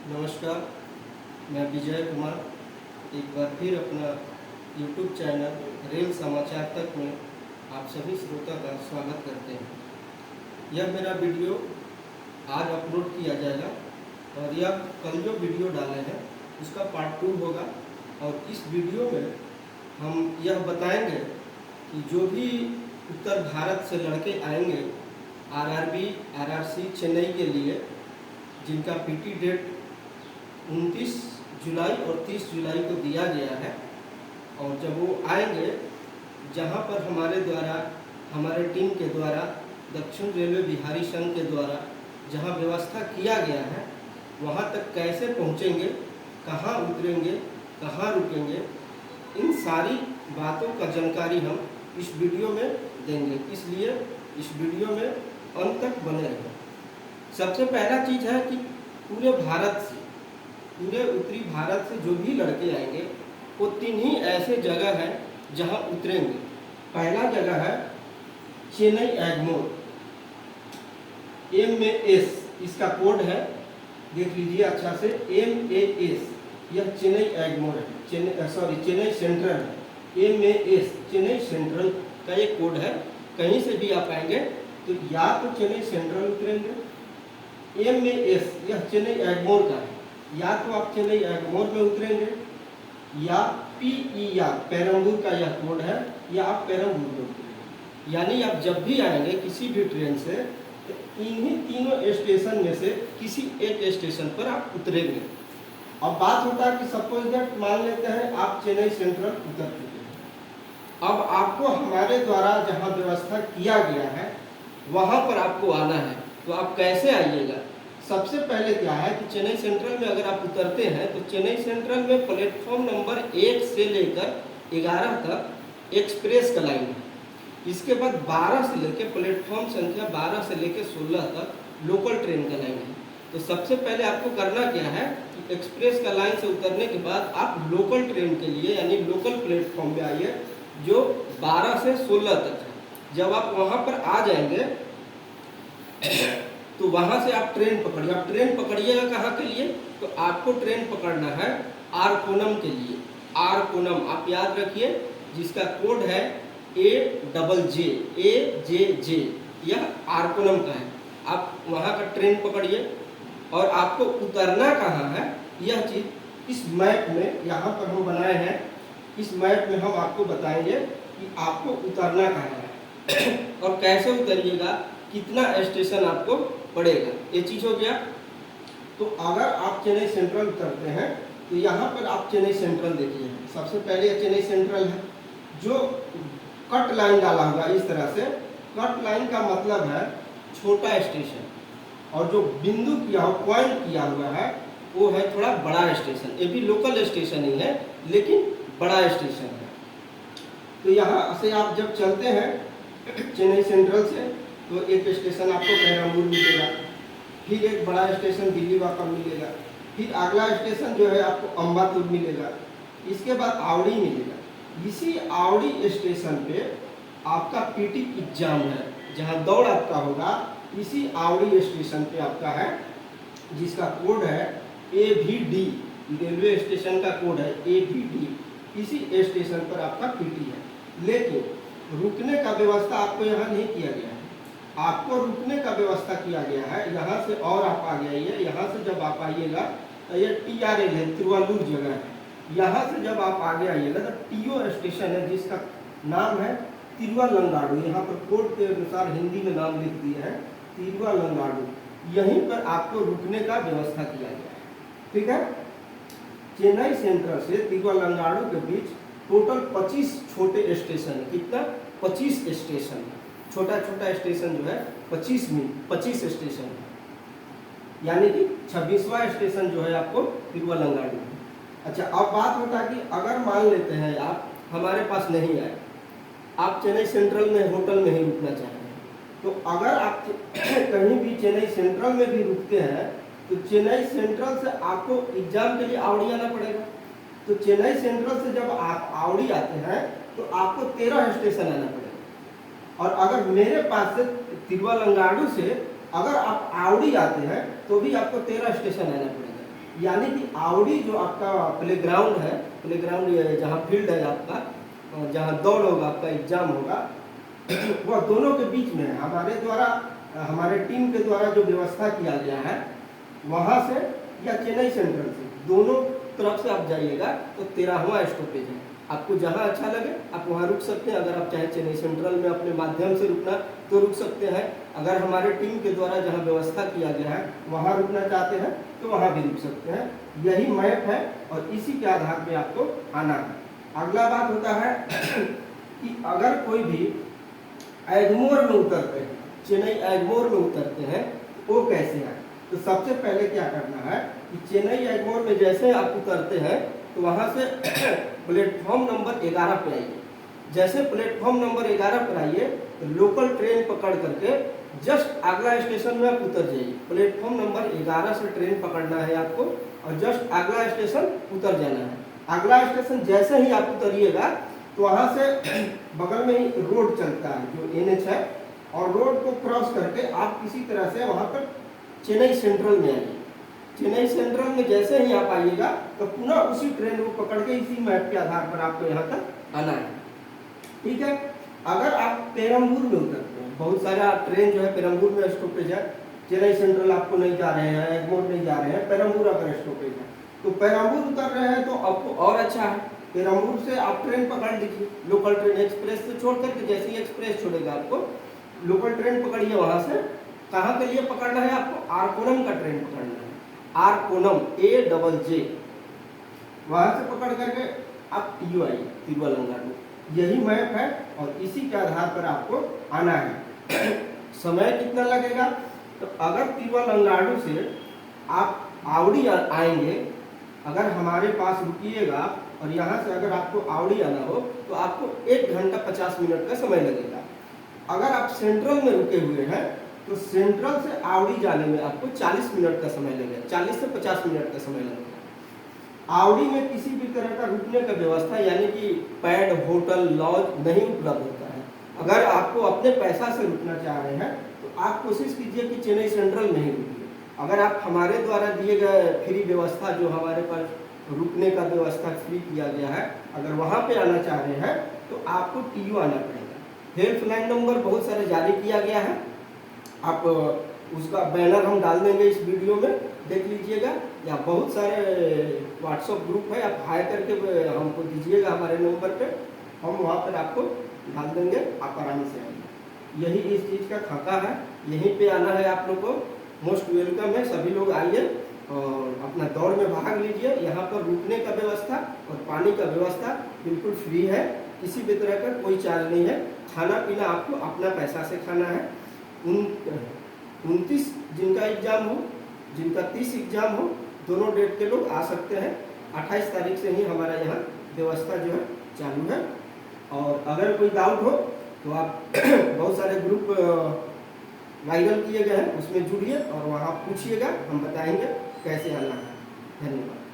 नमस्कार, मैं विजय कुमार एक बार फिर अपना YouTube चैनल रेल समाचार तक में आप सभी श्रोता का स्वागत करते हैं। यह मेरा वीडियो आज अपलोड किया जाएगा और यह कल जो वीडियो डाले हैं उसका पार्ट 2 होगा। और इस वीडियो में हम यह बताएंगे कि जो भी उत्तर भारत से लड़के आएंगे आरआरबी, आरआरसी चेन्नई के लिए, जिनका पीटी डेट 29 जुलाई और 30 जुलाई को दिया गया है, और जब वो आएंगे जहां पर हमारे टीम के द्वारा दक्षिण रेलवे बिहारी संघ के द्वारा जहां व्यवस्था किया गया है वहां तक कैसे पहुंचेंगे, कहां उतरेंगे, कहां रुकेंगे, इन सारी बातों का जानकारी हम इस वीडियो में देंगे। इसलिए इस वीडियो में अंत तक बने रहें। सबसे पहला चीज़ है कि पूरे उत्तरी भारत से जो भी लड़के आएंगे वो 3 ही ऐसे जगह हैं जहां उतरेंगे। पहला जगह है चेन्नई एगमोर, MAS इसका कोड है, देख लीजिए अच्छा से, MAS, यह चेन्नई एगमोर है, चेन्नई सेंट्रल है। MAS चेन्नई सेंट्रल का एक कोड है। कहीं से भी आप आएंगे तो या तो चेन्नई सेंट्रल उतरेंगे, MAS यह चेन्नई एगमोर का है, या तो आप चेन्नई एगमोर में उतरेंगे, या PER पेरम्बूर का यह कोड है, या आप पेरम्बूर में उतरेंगे। यानी आप जब भी आएंगे किसी भी ट्रेन से तो इन्हीं तीनों स्टेशन में से किसी एक स्टेशन पर आप उतरेंगे। अब बात होता है कि सपोज दैट मान लेते हैं आप चेन्नई सेंट्रल उतर चुके हैं। अब आपको हमारे द्वारा जहां व्यवस्था किया गया है वहां पर आपको आना है, तो आप कैसे आइएगा? सबसे पहले क्या है कि चेन्नई सेंट्रल में अगर आप उतरते हैं तो चेन्नई सेंट्रल में प्लेटफॉर्म नंबर 1 से लेकर 11 तक एक्सप्रेस का लाइन है। इसके बाद 12 से लेकर प्लेटफॉर्म संख्या 12 से लेकर 16 तक लोकल ट्रेन का लाइन है। तो सबसे पहले आपको करना क्या है कि एक्सप्रेस का लाइन से उतरने के बाद आप लोकल ट्रेन के लिए यानी लोकल प्लेटफॉर्म में आइए जो 12 से 16 तक है। जब आप वहां पर आ जाएंगे तो वहां से आप ट्रेन पकड़िए। आप ट्रेन पकड़िएगा कहाँ के लिए? तो आपको ट्रेन पकड़ना है आरकोनम के लिए। आरकोनम आप याद रखिए, जिसका कोड है AJJ, यह आरकोनम का है। आप वहां का ट्रेन पकड़िए और आपको उतरना कहाँ है यह चीज इस मैप में यहाँ पर हम बनाए हैं। इस मैप में हम आपको बताएंगे कि आपको उतरना कहाँ है और कैसे उतरिएगा, कितना स्टेशन आपको पड़ेगा। ये चीज हो गया। तो अगर आप चेन्नई सेंट्रल उतरते हैं तो यहाँ पर आप चेन्नई सेंट्रल देखिए। सबसे पहले चेन्नई सेंट्रल है, जो कट लाइन डाला हुआ इस तरह से। कट लाइन का मतलब है छोटा स्टेशन, और जो बिंदु किया हो, पॉइंट किया हुआ है, वो है थोड़ा बड़ा स्टेशन। ये भी लोकल स्टेशन ही है लेकिन बड़ा स्टेशन है। तो यहाँ से आप जब चलते हैं चेन्नई सेंट्रल से तो एक स्टेशन आपको पेरम्बूर मिलेगा, फिर एक बड़ा स्टेशन दिल्ली वाकम मिलेगा, फिर अगला स्टेशन जो है आपको अम्बातुर मिलेगा, इसके बाद आवड़ी मिलेगा। इसी आवड़ी स्टेशन पे आपका पीटी एग्जाम है, जहां दौड़ आपका होगा, इसी आवड़ी स्टेशन पे आपका है, जिसका कोड है AVD, रेलवे स्टेशन का कोड है AVD। इसी स्टेशन पर आपका पीटी है। लेकिन रुकने का व्यवस्था आपको यहाँ नहीं किया गया है। आपको रुकने का व्यवस्था किया गया है यहाँ से, और आप आगे आइए। यहाँ से जब आप आइएगा तो ये TRL है, तिरुवल्लुर जगह है। यहाँ से जब आप आगे आइएगा तो TO स्टेशन है, जिसका नाम है तिरुवलंगाडु। यहाँ पर कोड के अनुसार हिंदी में नाम लिख दिया है तिरुवलंगाडु। यहीं पर आपको रुकने का व्यवस्था किया गया है। ठीक है। चेन्नई सेंट्रल से तिरुवलंगाडु के बीच टोटल 25 छोटे स्टेशन है। कितना? 25 स्टेशन है। छोटा छोटा स्टेशन जो है 25 स्टेशन है, यानी कि 26वां स्टेशन जो है आपको तिरुवलंगाडु है। अच्छा, अब बात होता है कि अगर मान लेते हैं आप हमारे पास नहीं आए, आप चेन्नई सेंट्रल में होटल में ही रुकना चाहते हैं, तो अगर आप कहीं भी चेन्नई सेंट्रल में भी रुकते हैं तो चेन्नई सेंट्रल से आपको एग्जाम के लिए आवड़ी आना पड़ेगा। तो चेन्नई सेंट्रल से जब आप आवड़ी आते हैं तो आपको 13 स्टेशन आना पड़ेगा। और अगर मेरे पास से तिरुवलंगाडु से अगर आप आवड़ी आते हैं तो भी आपको 13 स्टेशन आना पड़ेगा। यानी कि आवड़ी जो आपका प्लेग्राउंड है, प्लेग्राउंड जहाँ फील्ड है आपका, जहाँ दौड़ होगा, आपका एग्जाम होगा, वह दोनों के बीच में है। हमारे द्वारा, हमारे टीम के द्वारा जो व्यवस्था किया गया है, वहाँ से या चेन्नई सेंट्रल से, दोनों तरफ से आप जाइएगा तो 13वां स्टॉपेज है। आपको जहाँ अच्छा लगे आप वहाँ रुक सकते हैं। अगर आप चाहे चेन्नई सेंट्रल में अपने माध्यम से रुकना तो रुक सकते हैं। अगर हमारे टीम के द्वारा जहाँ व्यवस्था किया गया है वहाँ रुकना चाहते हैं तो वहाँ भी रुक सकते हैं। यही मैप है और इसी के आधार पे आपको आना है। अगला बात होता है कि अगर कोई भी एग्मोर में उतरते हैं, चेन्नई एग्मोर में उतरते हैं, वो कैसे है? तो सबसे पहले क्या करना है कि चेन्नई एग्मोर में जैसे आप उतरते हैं तो वहाँ से प्लेटफॉर्म नंबर 11 पे आइए। जैसे प्लेटफॉर्म नंबर 11 पर आइए तो लोकल ट्रेन पकड़ करके जस्ट अगला स्टेशन में आप उतर जाइए। प्लेटफॉर्म नंबर 11 से ट्रेन पकड़ना है आपको और जस्ट अगला स्टेशन उतर जाना है। अगला स्टेशन जैसे ही आप उतरिएगा तो वहाँ से बगल में ही रोड चलता है जो NH है, और रोड को क्रॉस करके आप किसी तरह से वहाँ पर चेन्नई सेंट्रल में आइए। चेन्नई सेंट्रल में जैसे ही आप आइएगा तो पुनः उसी ट्रेन को पकड़ के इसी मैप के आधार पर आपको यहाँ तक आना है। ठीक है। अगर आप पेरम्बूर में उतरते हैं, बहुत सारा ट्रेन जो है पेरम्बूर में स्टॉपेज है, चेन्नई सेंट्रल आपको नहीं जा रहे हैं, एग्मोर नहीं जा रहे हैं, पेरम्बूर अगर स्टॉपेज है तो पेरम्बूर उतर रहे हैं तो आपको और अच्छा है, पेरम्बूर से आप ट्रेन पकड़ लीजिए। लोकल ट्रेन एक्सप्रेस से छोड़ करके, जैसे ही एक्सप्रेस छोड़ेगा आपको लोकल ट्रेन पकड़िए। वहाँ से कहाँ के लिए पकड़ना है आपको? आरकोनम का ट्रेन पकड़ना है, आरकोनम AJJ। वहाँ से पकड़ करके आप TU आइए, तिरुवलंगाडु। यही मैप है और इसी के आधार पर आपको आना है। समय कितना लगेगा? तो अगर तिरुवलंगाडु से आप आवड़ी आएंगे, अगर हमारे पास रुकिएगा और यहाँ से अगर आपको आवड़ी आना हो तो आपको 1 घंटा 50 मिनट का समय लगेगा। अगर आप सेंट्रल में रुके हुए हैं तो सेंट्रल से आवड़ी जाने में आपको 40 मिनट का समय लगेगा, 40 से 50 मिनट का समय लगेगा। आवड़ी में किसी भी तरह का रुकने का व्यवस्था यानी कि पैड, होटल, लॉज नहीं उपलब्ध होता है। अगर आपको अपने पैसा से रुकना चाह रहे हैं तो आप कोशिश कीजिए कि चेन्नई सेंट्रल में ही रुकिए। अगर आप हमारे द्वारा दिए गए फ्री व्यवस्था, जो हमारे पास रुकने का व्यवस्था फ्री किया गया है, अगर वहाँ पे आना चाह रहे हैं तो आपको TU आना पड़ेगा। हेल्पलाइन नंबर बहुत सारे जारी किया गया है, आप उसका बैनर हम डाल देंगे इस वीडियो में, देख लीजिएगा। या बहुत सारे व्हाट्सएप ग्रुप है, आप हाई करके हमको दीजिएगा हमारे नंबर पे, हम वहाँ पर आपको डाल देंगे, आप आराम से आइए। यही इस चीज़ का खाका है, यहीं पे आना है आप लोग को। मोस्ट वेलकम है, सभी लोग आइए और अपना दौड़ में भाग लीजिए। यहाँ पर रुकने का व्यवस्था और पानी का व्यवस्था बिल्कुल फ्री है, किसी भी तरह का कोई चार्ज नहीं है। खाना पीना आपको अपना पैसा से खाना है। 29 जिनका एग्ज़ाम हो, जिनका 30 एग्ज़ाम हो, दोनों डेट के लोग आ सकते हैं। 28 तारीख से ही हमारा यहाँ व्यवस्था जो है चालू है। और अगर कोई डाउट हो तो आप बहुत सारे ग्रुप वायरल किए गए हैं, उसमें जुड़िए और वहाँ पूछिएगा, हम बताएंगे कैसे आना है। धन्यवाद।